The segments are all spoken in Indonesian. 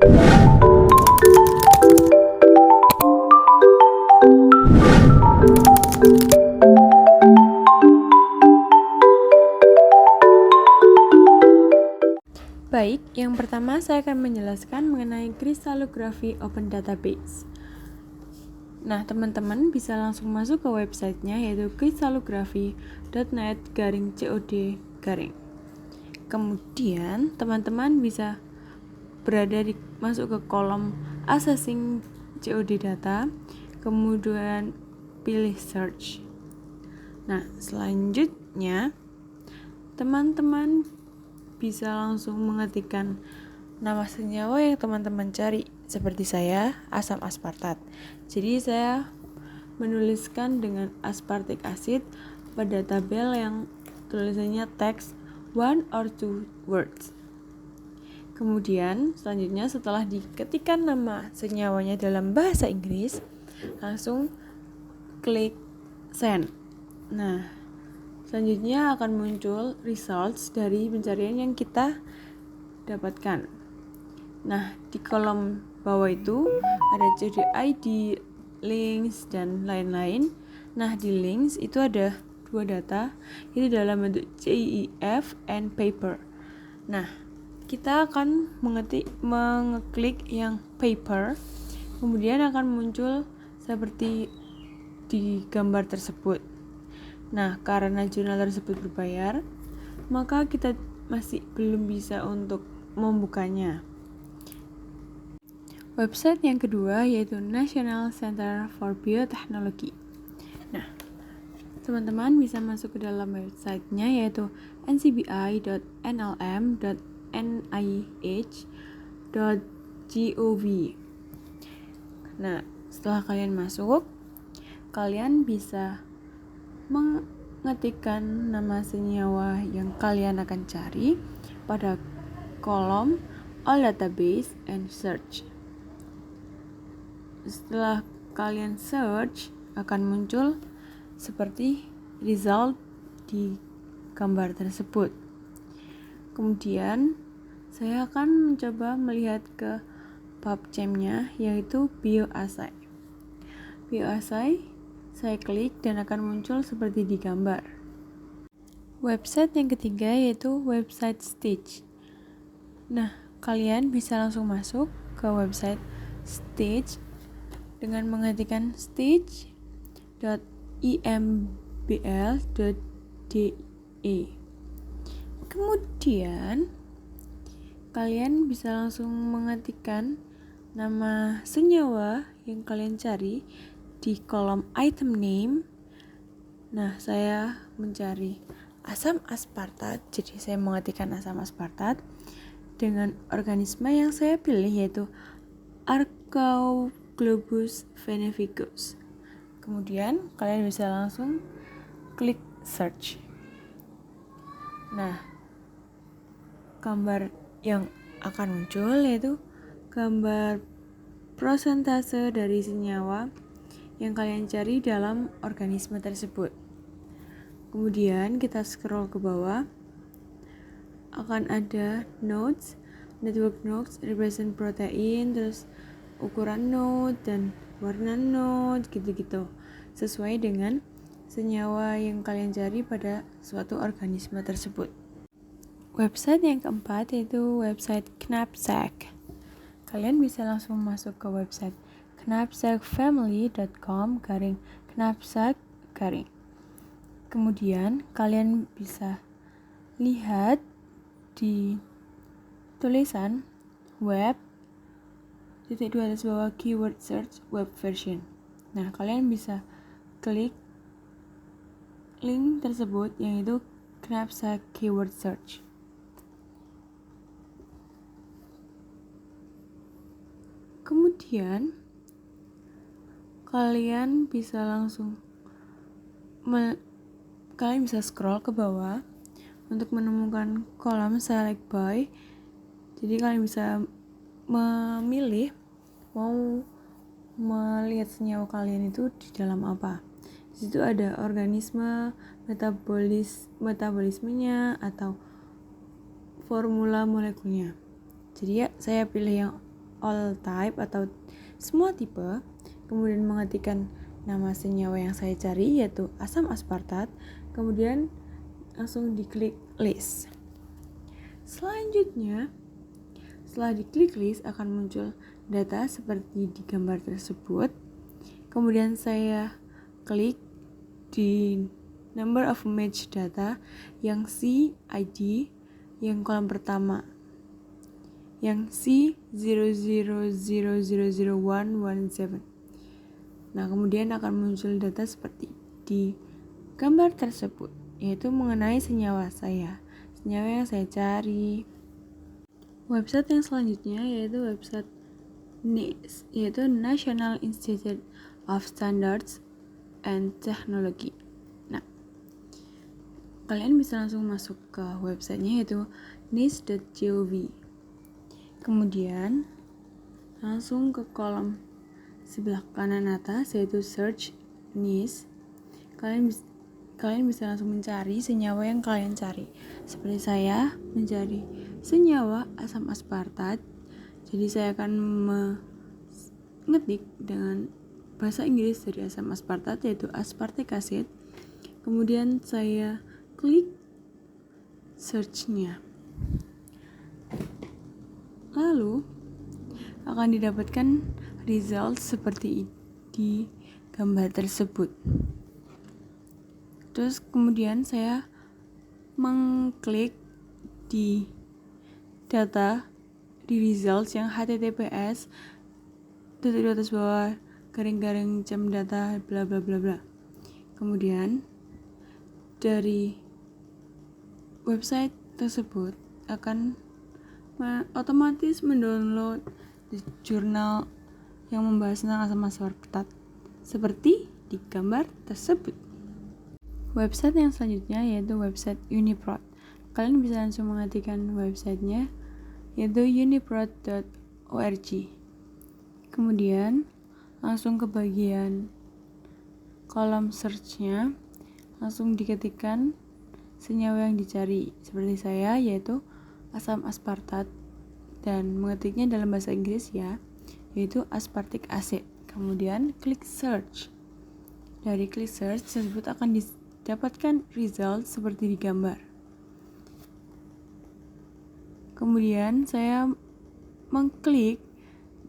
Baik, yang pertama saya akan menjelaskan mengenai Kristalography Open Database. Nah, teman-teman bisa langsung masuk ke websitenya, yaitu kristalography.net/cod-. Kemudian, teman-teman bisa masuk ke kolom Accessing COD Data, kemudian pilih Search. Nah, selanjutnya teman-teman bisa langsung mengetikkan nama senyawa yang teman-teman cari. Seperti saya, asam aspartat. Jadi saya menuliskan dengan aspartic acid pada tabel yang tulisannya text 1 or 2 words. Kemudian selanjutnya setelah diketikkan nama senyawanya dalam bahasa Inggris, langsung klik send. Nah, selanjutnya akan muncul results dari pencarian yang kita dapatkan. Nah, di kolom bawah itu ada COD ID, links, dan lain-lain. Nah, di links itu ada 2 data, itu dalam bentuk JEF and paper. Nah, kita akan mengeklik yang paper, kemudian akan muncul seperti di gambar tersebut. Nah, karena jurnal tersebut berbayar, maka kita masih belum bisa untuk membukanya. Website yang kedua yaitu National Center for Biotechnology. Nah, teman-teman bisa masuk ke dalam websitenya yaitu ncbi.nlm.nih.gov. Nah, setelah kalian masuk, kalian bisa mengetikkan nama senyawa yang kalian akan cari pada kolom All Database and Search. Setelah kalian search, akan muncul seperti result di gambar tersebut. Kemudian saya akan mencoba melihat ke PubChem-nya, yaitu bioassay. Bioassay saya klik dan akan muncul seperti di gambar. Website yang ketiga yaitu website Stage. Nah, kalian bisa langsung masuk ke website Stage dengan mengetikkan stage.imbl.de. Kemudian kalian bisa langsung mengetikkan nama senyawa yang kalian cari di kolom item name. Nah, saya mencari asam aspartat, jadi saya mengetikkan asam aspartat dengan organisme yang saya pilih yaitu Archaeoglobus veneficus. Kemudian kalian bisa langsung klik search. Nah, gambar yang akan muncul yaitu gambar prosentase dari senyawa yang kalian cari dalam organisme tersebut. Kemudian kita scroll ke bawah, akan ada nodes, network nodes, represent protein, terus ukuran node dan warna node gitu-gitu, sesuai dengan senyawa yang kalian cari pada suatu organisme tersebut. Website yang keempat yaitu website Knapsack. Kalian bisa langsung masuk ke website knapsackfamily.com/knapsack. Kemudian kalian bisa lihat di tulisan web _2 keyword search web version. Nah, kalian bisa klik link tersebut yaitu Knapsack keyword search. Kemudian kalian bisa langsung kalian bisa scroll ke bawah untuk menemukan kolom select by. Jadi kalian bisa memilih mau melihat senyawa kalian itu di dalam apa. Di situ ada organisme, metabolismenya atau formula molekulnya. Jadi ya saya pilih yang all type atau semua tipe, kemudian mengetikkan nama senyawa yang saya cari yaitu asam aspartat, kemudian langsung diklik list. Selanjutnya, setelah diklik list akan muncul data seperti di gambar tersebut. Kemudian saya klik di number of match data yang CID yang kolom pertama yang C00000117. Nah, kemudian akan muncul data seperti di gambar tersebut, yaitu mengenai senyawa yang saya cari. Website yang selanjutnya yaitu website NIST, yaitu National Institute of Standards and Technology. Nah, kalian bisa langsung masuk ke websitenya yaitu nist.gov. Kemudian langsung ke kolom sebelah kanan atas yaitu search NIST. Kalian bisa langsung mencari senyawa yang kalian cari. Seperti saya mencari senyawa asam aspartat. Jadi saya akan mengetik dengan bahasa Inggris dari asam aspartat yaitu aspartic acid. Kemudian saya klik search-nya. Lalu akan didapatkan result seperti di gambar tersebut. Terus kemudian saya mengklik di data di results yang https // data bla bla bla bla. Kemudian dari website tersebut akan otomatis mendownload jurnal yang membahas tentang asam aspartat seperti di gambar tersebut. Website yang selanjutnya yaitu website Uniprot. Kalian bisa langsung mengetikkan websitenya yaitu uniprot.org. Kemudian langsung ke bagian kolom search-nya, langsung diketikkan senyawa yang dicari. Seperti saya yaitu asam aspartat dan mengetiknya dalam bahasa Inggris ya, yaitu aspartic acid. Kemudian klik search. Dari klik search tersebut akan dapatkan result seperti di gambar. Kemudian saya mengklik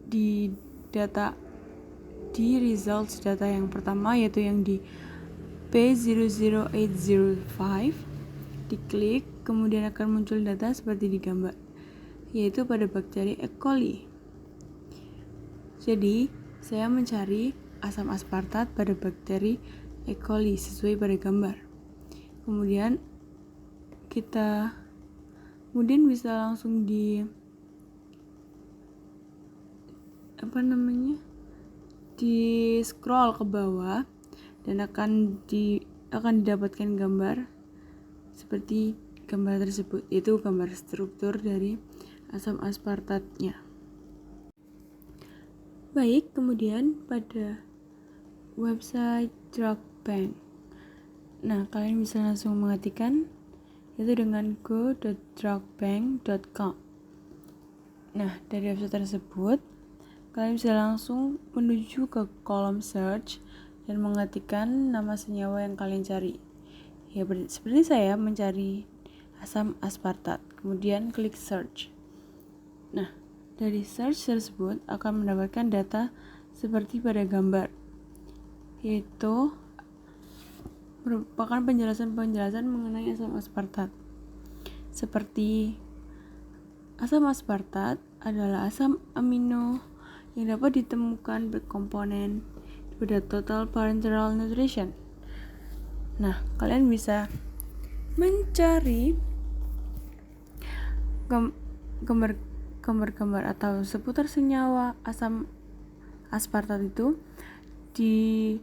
di data di results data yang pertama yaitu yang di P00805. Diklik, kemudian akan muncul data seperti di gambar, yaitu pada bakteri E. coli. Jadi, saya mencari asam aspartat pada bakteri E. coli sesuai pada gambar. Kemudian bisa langsung di scroll ke bawah dan akan didapatkan gambar seperti gambar tersebut, yaitu gambar struktur dari asam aspartatnya. Baik, kemudian pada website drug bank. Nah, kalian bisa langsung mengetikkan itu dengan go.drugbank.com. Nah, dari website tersebut kalian bisa langsung menuju ke kolom search dan mengetikkan nama senyawa yang kalian cari. Ya, seperti saya mencari asam aspartat, kemudian klik search. Nah, dari search tersebut akan mendapatkan data seperti pada gambar, yaitu merupakan penjelasan mengenai asam aspartat. Seperti asam aspartat adalah asam amino yang dapat ditemukan berkomponen pada total parenteral nutrition. Nah, kalian bisa mencari gambar-gambar atau seputar senyawa asam aspartat itu di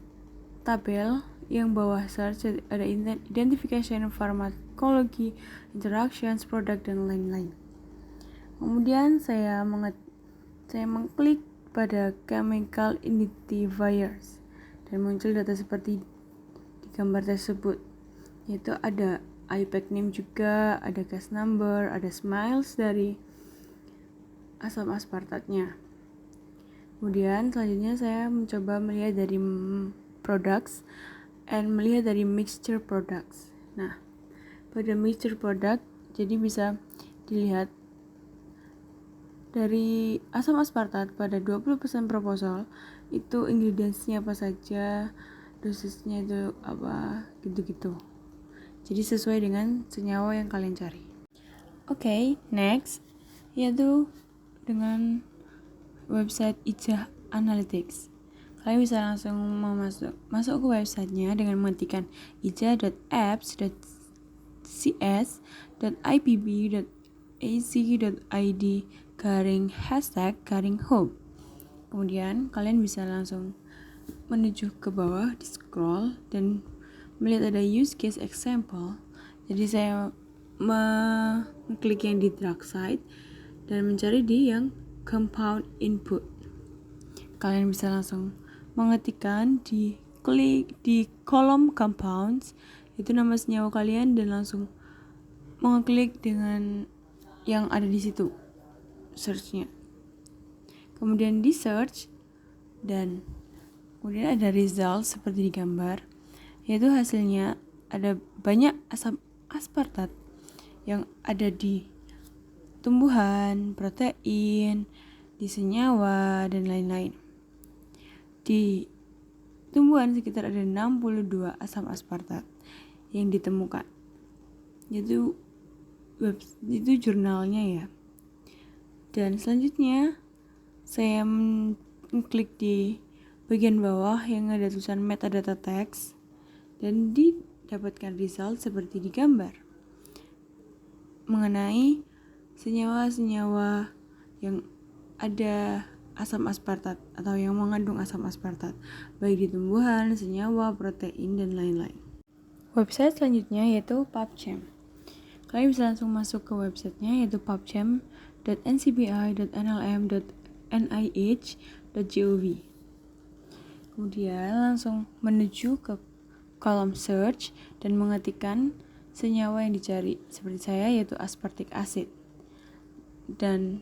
tabel yang bawah search ada identification, pharmacology, interactions, product, dan lain-lain. Kemudian saya mengklik pada chemical identifiers dan muncul data seperti di gambar tersebut, yaitu ada IUPAC name juga, ada case number, ada smiles dari asam aspartatnya. Kemudian selanjutnya saya mencoba melihat dari products and melihat dari mixture products. Nah, pada mixture product jadi bisa dilihat dari asam aspartat pada 20% proposal itu ingredientsnya apa saja, dosisnya itu apa, gitu-gitu. Jadi sesuai dengan senyawa yang kalian cari. Oke, next yaitu dengan website Ijah Analytics. Kalian bisa langsung masuk ke websitenya dengan mengetikkan ijah.apps.ipb.ac.id #home. Kemudian kalian bisa langsung menuju ke bawah di scroll dan melihat ada use case example. Jadi saya mengklik yang di drug site dan mencari di yang compound input. Kalian bisa langsung mengetikkan di kolom compounds itu nama senyawa kalian dan langsung mengklik dengan yang ada di situ search-nya. Kemudian di search dan kemudian ada result seperti di gambar, yaitu hasilnya ada banyak asam aspartat yang ada di tumbuhan, protein, di senyawa, dan lain-lain. Di tumbuhan sekitar ada 62 asam aspartat yang ditemukan. Itu jurnalnya ya. Dan selanjutnya saya mengklik di bagian bawah yang ada tulisan metadata text dan didapatkan result seperti di gambar mengenai senyawa-senyawa yang ada asam aspartat atau yang mengandung asam aspartat baik di tumbuhan, senyawa, protein, dan lain-lain. Website selanjutnya yaitu PubChem. Kalian bisa langsung masuk ke websitenya yaitu pubchem.ncbi.nlm.nih.gov. Kemudian langsung menuju ke kolom search dan mengetikkan senyawa yang dicari seperti saya yaitu aspartic acid dan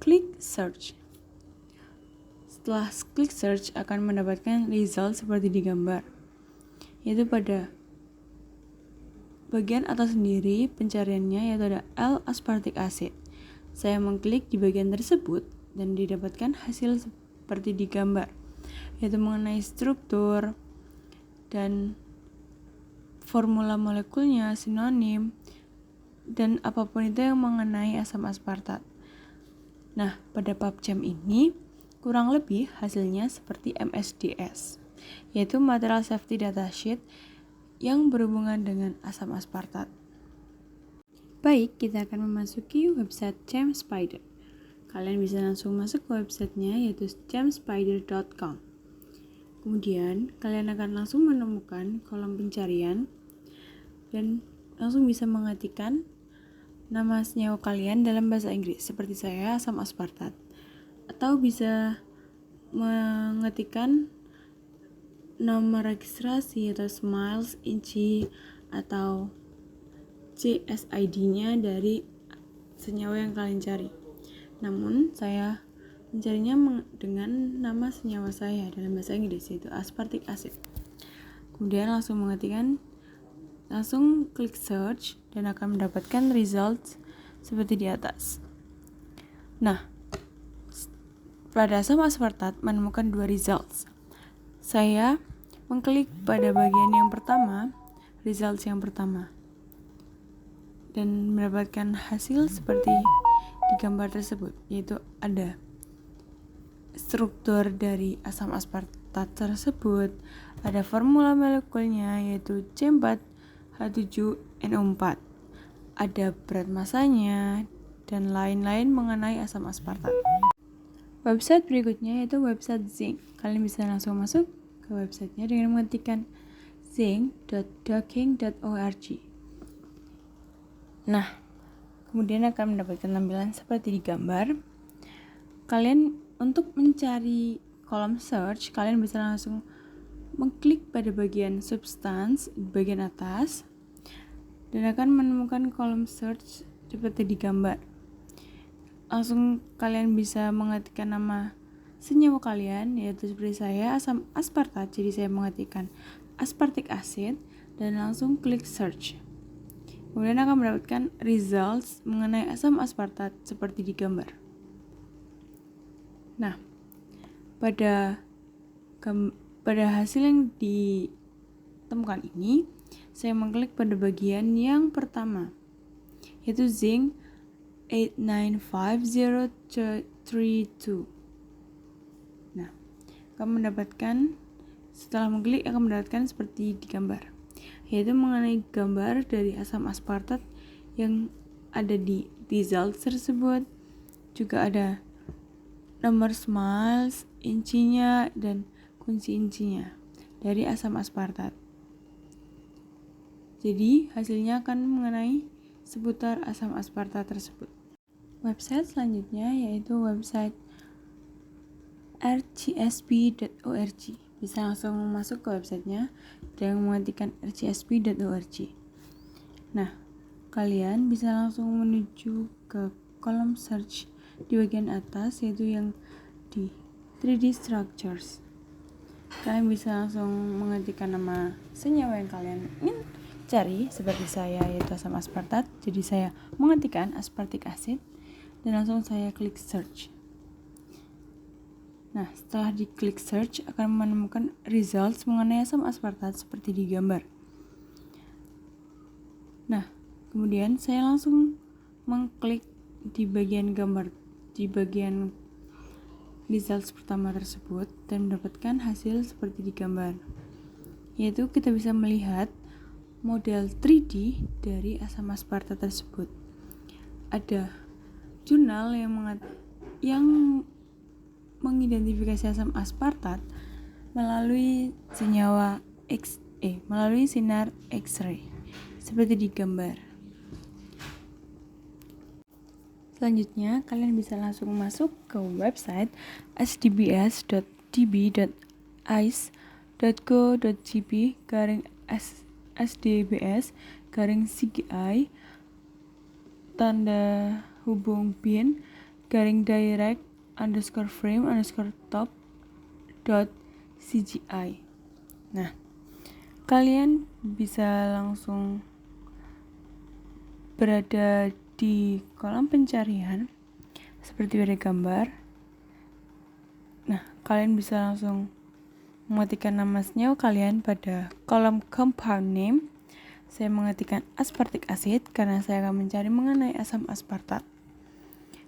klik search. Setelah klik search akan mendapatkan result seperti di gambar, yaitu pada bagian atas sendiri pencariannya yaitu ada L-aspartic acid. Saya mengklik di bagian tersebut dan didapatkan hasil seperti di gambar, yaitu mengenai struktur dan formula molekulnya, sinonim, dan apapun itu yang mengenai asam aspartat. Nah, pada PubChem ini kurang lebih hasilnya seperti MSDS, yaitu Material Safety Datasheet yang berhubungan dengan asam aspartat. Baik, kita akan memasuki website ChemSpider. Kalian bisa langsung masuk ke websitenya yaitu chemspider.com. Kemudian, kalian akan langsung menemukan kolom pencarian dan langsung bisa mengetikkan nama senyawa kalian dalam bahasa Inggris seperti saya asam aspartat, atau bisa mengetikkan nama registrasi atau SMILES, INCI, atau CSID-nya dari senyawa yang kalian cari. Namun saya mencarinya dengan nama senyawa saya dalam bahasa Inggris yaitu aspartic acid. Kemudian langsung klik search dan akan mendapatkan result seperti di atas. Nah, pada asam aspartat menemukan 2 results. Saya mengklik pada bagian yang pertama, results yang pertama, dan mendapatkan hasil seperti di gambar tersebut, yaitu ada struktur dari asam aspartat tersebut, ada formula molekulnya yaitu C4H7NO4, ada berat masanya, dan lain-lain mengenai asam aspartat. Website berikutnya yaitu website Zinc. Kalian bisa langsung masuk ke websitenya dengan mengetikkan zinc.docking.org. Nah, kemudian akan mendapatkan tampilan seperti di gambar. Kalian untuk mencari kolom search, kalian bisa langsung mengklik pada bagian substance di bagian atas dan akan menemukan kolom search seperti di gambar. Langsung kalian bisa mengetikkan nama senyawa kalian, yaitu seperti saya asam aspartat, jadi saya mengetikkan aspartic acid dan langsung klik search. Kemudian akan mendapatkan results mengenai asam aspartat seperti di gambar. Nah, pada hasil yang ditemukan ini, saya mengklik pada bagian yang pertama, yaitu zinc 895032. Nah, setelah mengklik akan mendapatkan seperti di gambar, yaitu mengenai gambar dari asam aspartat yang ada di results tersebut. Juga ada nomor moles, incinya, dan kunci incinya dari asam aspartat. Jadi hasilnya akan mengenai seputar asam aspartat tersebut. Website selanjutnya yaitu website rcsp.org. Bisa langsung masuk ke websitenya dan mengetikkan rcsp.org. Nah, kalian bisa langsung menuju ke kolom search di bagian atas, yaitu yang di 3D structures. Kalian bisa langsung mengetikkan nama senyawa yang kalian ingin cari, seperti saya yaitu asam aspartat. Jadi saya mengetikkan aspartic acid dan langsung saya klik search. Nah, setelah diklik search akan menemukan results mengenai asam aspartat seperti di gambar. Nah, kemudian saya langsung mengklik di bagian gambar, di bagian results pertama tersebut dan mendapatkan hasil seperti di gambar. Yaitu kita bisa melihat model 3D dari asam aspartat tersebut. Ada jurnal yang mengidentifikasi asam aspartat melalui melalui sinar X-ray seperti di gambar. Selanjutnya, kalian bisa langsung masuk ke website sdbs.tb.ice.go.gb/sdbs/cgi tanda hubung bin _direct_frame_top.cgi. Nah, kalian bisa langsung berada di kolom pencarian seperti pada gambar. Nah, kalian bisa langsung mengetikkan nama senyawa kalian pada kolom compound name. Saya mengetikkan aspartic acid karena saya akan mencari mengenai asam aspartat.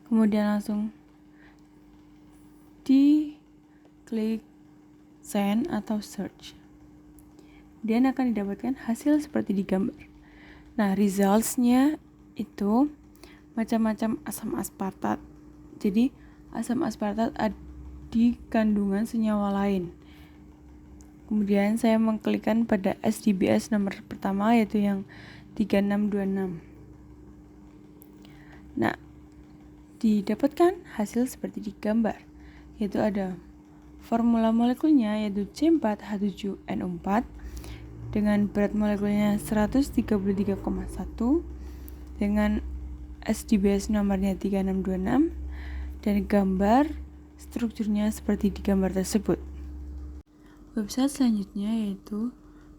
Kemudian langsung diklik send atau search. Dan akan didapatkan hasil seperti di gambar. Nah, results-nya itu macam-macam asam aspartat. Jadi, asam aspartat ada di kandungan senyawa lain. Kemudian saya mengklikkan pada SDBS nomor pertama, yaitu yang 3626. Nah, didapatkan hasil seperti di gambar, yaitu ada formula molekulnya yaitu C4H7NO4 dengan berat molekulnya 133,1 dengan SDBS nomornya 3626 dan gambar strukturnya seperti di gambar tersebut. Website selanjutnya yaitu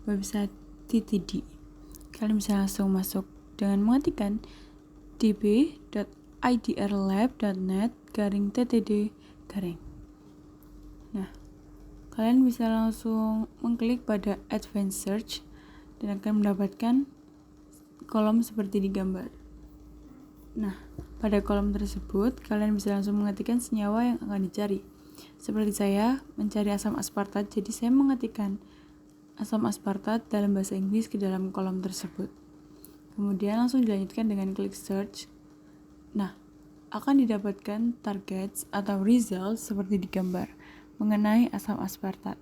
website TTD. Kalian bisa langsung masuk dengan mengetikkan db.idrlab.net/ttd. Nah, kalian bisa langsung mengklik pada Advanced Search dan akan mendapatkan kolom seperti di gambar. Nah, pada kolom tersebut kalian bisa langsung mengetikkan senyawa yang akan dicari. Seperti saya mencari asam aspartat, jadi saya mengetikkan asam aspartat dalam bahasa Inggris ke dalam kolom tersebut. Kemudian langsung dilanjutkan dengan klik search. Nah, akan didapatkan targets atau results seperti di gambar mengenai asam aspartat.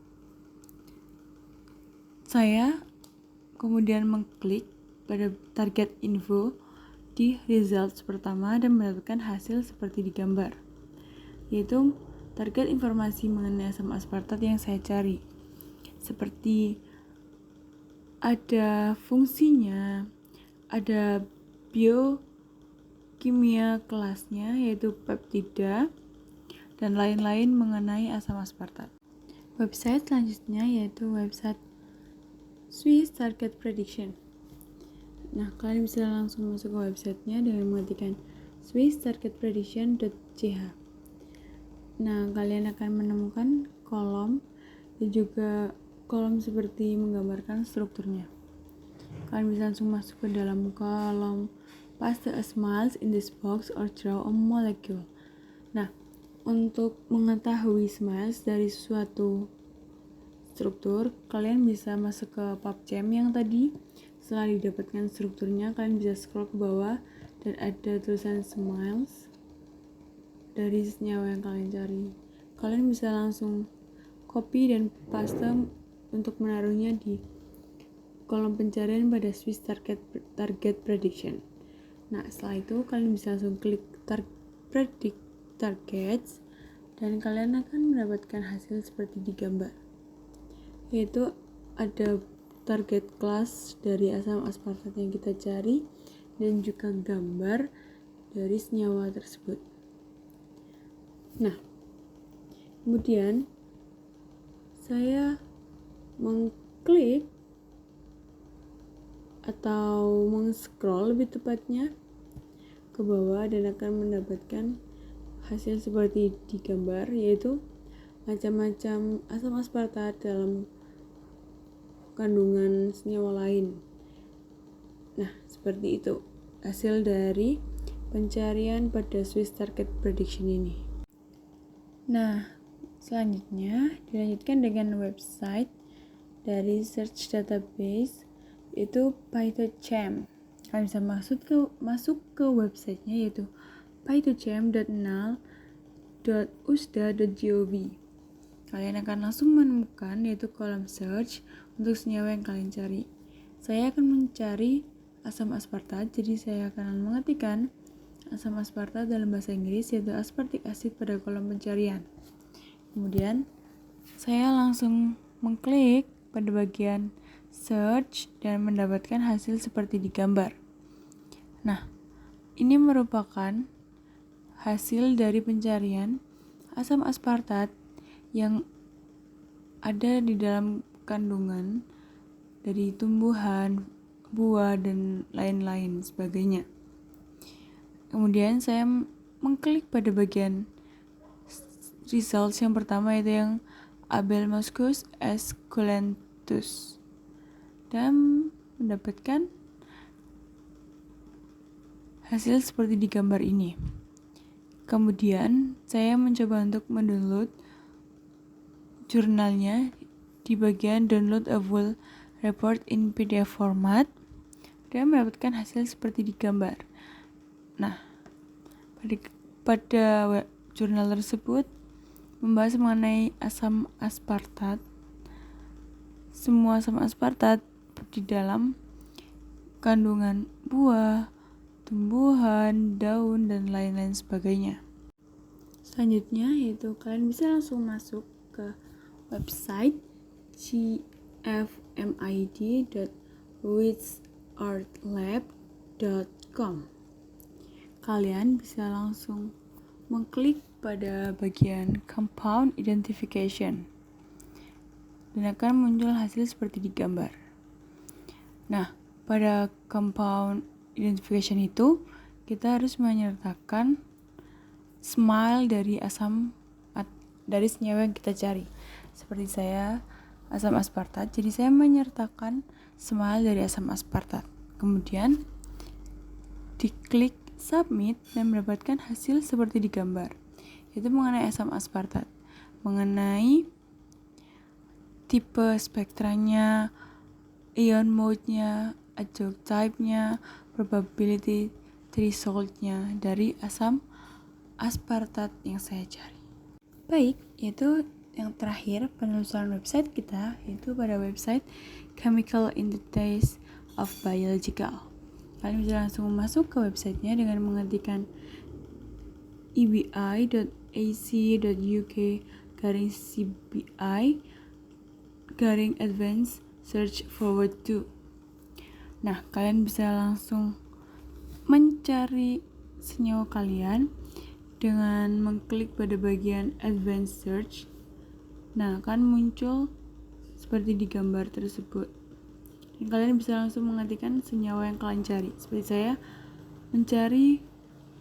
Saya kemudian mengklik pada target info di results pertama dan mendapatkan hasil seperti di gambar, yaitu target informasi mengenai asam aspartat yang saya cari, seperti ada fungsinya, ada biokimia kelasnya yaitu peptida, dan lain-lain mengenai asam aspartat. Website selanjutnya yaitu website Swiss Target Prediction. Nah, kalian bisa langsung masuk ke websitenya dengan mengetikkan swisstargetprediction.ch. Nah, kalian akan menemukan kolom dan juga kolom seperti menggambarkan strukturnya. Kalian bisa langsung masuk ke dalam kolom paste a smile in this box or draw a molecule. Nah, untuk mengetahui smiles dari suatu struktur, kalian bisa masuk ke PubChem yang tadi. Setelah didapatkan strukturnya, kalian bisa scroll ke bawah dan ada tulisan smiles dari senyawa yang kalian cari. Kalian bisa langsung copy dan paste untuk menaruhnya di kolom pencarian pada Swiss Target Prediction. Nah, setelah itu kalian bisa langsung klik predict targets dan kalian akan mendapatkan hasil seperti di gambar, yaitu ada target kelas dari asam aspartat yang kita cari dan juga gambar dari senyawa tersebut. Nah, kemudian saya mengklik atau meng-scroll lebih tepatnya ke bawah dan akan mendapatkan hasil seperti di gambar, yaitu macam-macam asam aspartat dalam kandungan senyawa lain. Nah, seperti itu hasil dari pencarian pada Swiss Target Prediction ini. Nah, selanjutnya dilanjutkan dengan website dari search database, yaitu PhytoChem. Kalian bisa masuk ke websitenya, yaitu phytochem.nal.usda.gov. Kalian akan langsung menemukan yaitu kolom search untuk senyawa yang kalian cari. Saya akan mencari asam aspartat, jadi saya akan mengetikkan asam aspartat dalam bahasa Inggris, yaitu aspartic acid pada kolom pencarian. Kemudian saya langsung mengklik pada bagian search dan mendapatkan hasil seperti di gambar. Nah, ini merupakan hasil dari pencarian asam aspartat yang ada di dalam kandungan dari tumbuhan, buah, dan lain-lain sebagainya. Kemudian saya mengklik pada bagian results yang pertama, yaitu yang Abelmoschus esculentus, dan mendapatkan hasil seperti di gambar ini. Kemudian saya mencoba untuk mendownload jurnalnya di bagian download a full report in PDF format dan mendapatkan hasil seperti di gambar. Nah, pada jurnal tersebut membahas mengenai asam aspartat. Semua asam aspartat di dalam kandungan buah, tumbuhan, daun, dan lain-lain sebagainya. Selanjutnya yaitu kalian bisa langsung masuk ke website gfmid.wizartlab.com. Kalian bisa langsung mengklik pada bagian compound identification dan akan muncul hasil seperti di gambar. Nah, pada compound identification itu kita harus menyertakan smile dari dari senyawa yang kita cari. Seperti saya asam aspartat, jadi saya menyertakan smile dari asam aspartat. Kemudian diklik submit dan mendapatkan hasil seperti di gambar, yaitu mengenai asam aspartat, mengenai tipe spektranya, ion mode-nya, adsorption type-nya, probability threshold-nya dari asam aspartat yang saya cari. Baik, yaitu yang terakhir penelusuran website kita, yaitu pada website Chemical Entities of Biological. Kalian bisa langsung masuk ke websitenya dengan mengetikkan ebi.ac.uk/cbi/advanced search forward to. Nah, kalian bisa langsung mencari senyawa kalian dengan mengklik pada bagian Advanced Search. Nah, akan muncul seperti di gambar tersebut. Dan kalian bisa langsung mengetikkan senyawa yang kalian cari. Seperti saya mencari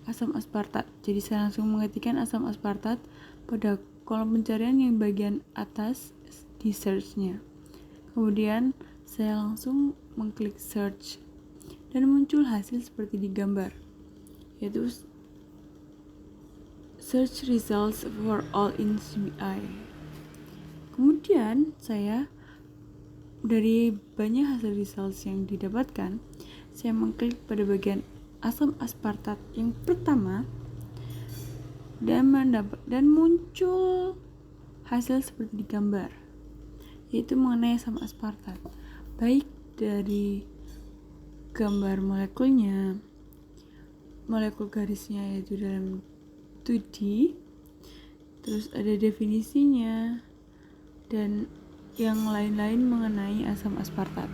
asam aspartat. Jadi saya langsung mengetikkan asam aspartat pada kolom pencarian yang bagian atas di search-nya. Kemudian saya langsung mengklik search dan muncul hasil seperti di gambar, yaitu search results for all in CBI. Kemudian saya dari banyak hasil results yang didapatkan, saya mengklik pada bagian asam aspartat yang pertama dan muncul hasil seperti di gambar, yaitu mengenai asam aspartat, baik dari gambar molekulnya, molekul garisnya yaitu dalam 2D, terus ada definisinya, dan yang lain-lain mengenai asam aspartat.